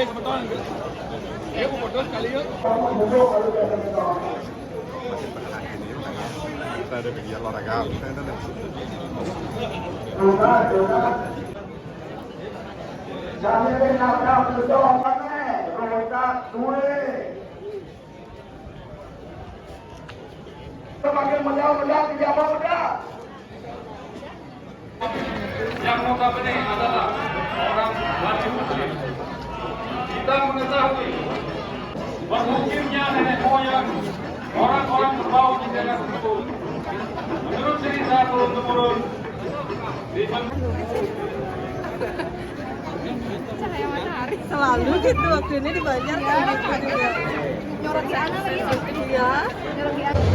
Sebetulnya, dia bodoh sekali yuk. Saya ada bagian olahraga. Jangan nak berdoa mana, roda dua. Semakin menjauh tidak mudah. Yang notabene adalah orang wajib muslim. Kita mengetahui bermukimnya nenek moyang orang-orang berbau di daerah tersebut. Menurut cerita turun-temurun di cahaya matahari selalu gitu waktu ini di Banjar kan gitu juga nyorot di sana lagi iya nyorot di atas.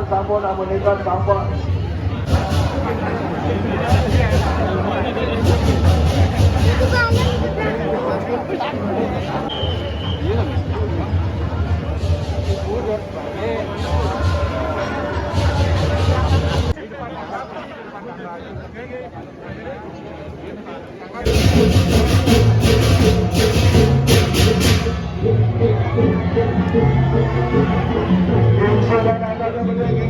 Sampun menikah sampun.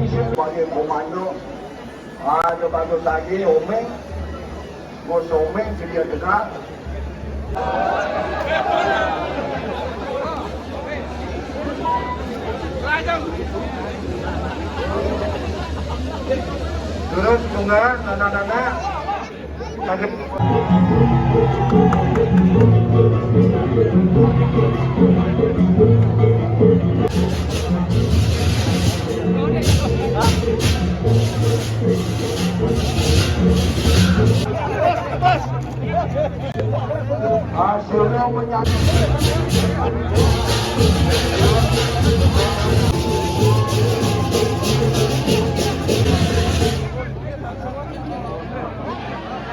Sebagai komando, ada bagus lagi omeng, bos omeng sedia dekat. Terus tunggal nana lagi. Hasilnya menyatu.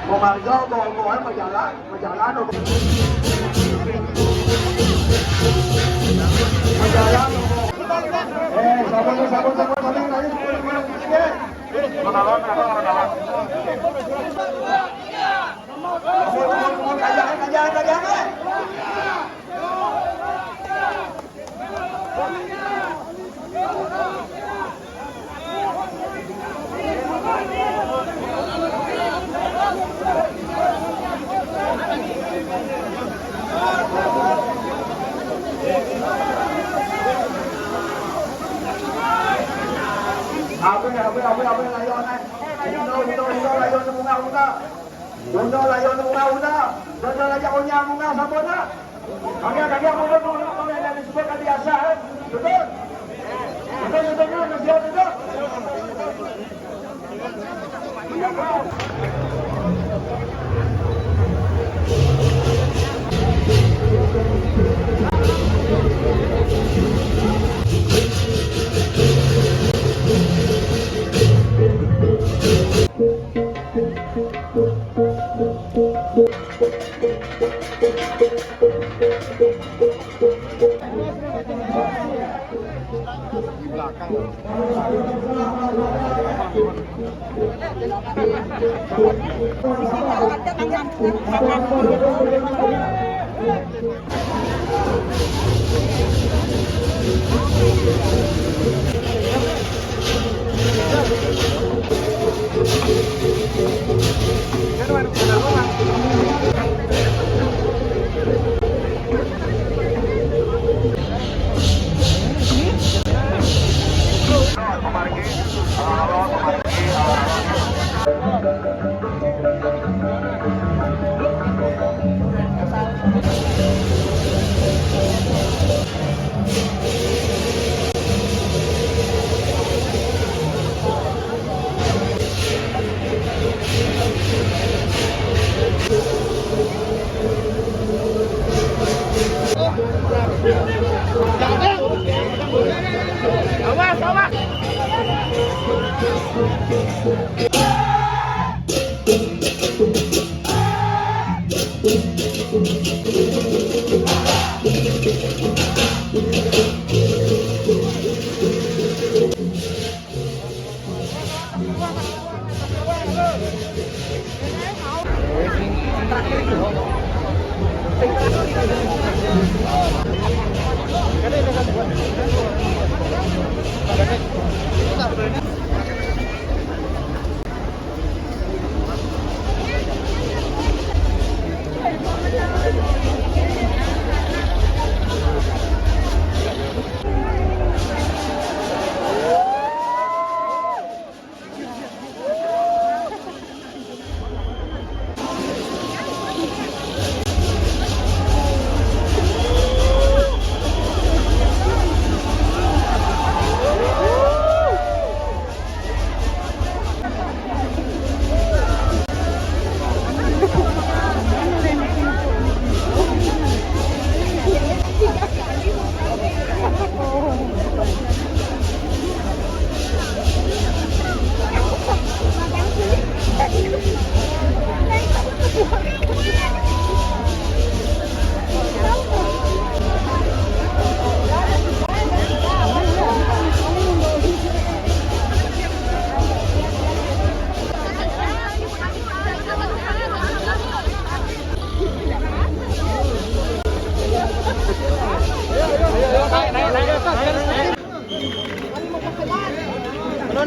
Komarjo bawa berjalan. Berjalan. Sabar. Apa layonan? Undo layon bunga. Undo layon bunga. Undo layon bunga sabona. Kagak mulai dari sebuah kebiasaan. Betul. Betul. Di belakang.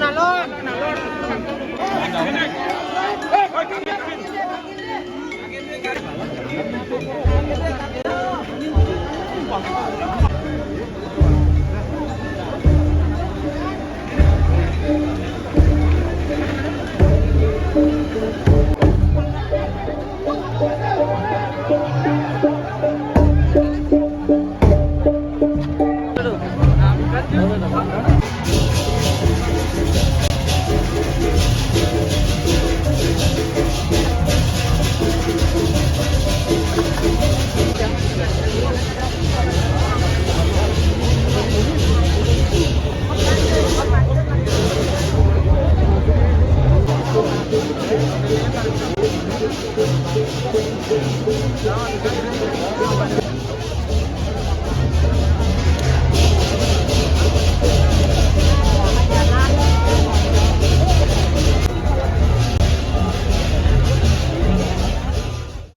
Alon,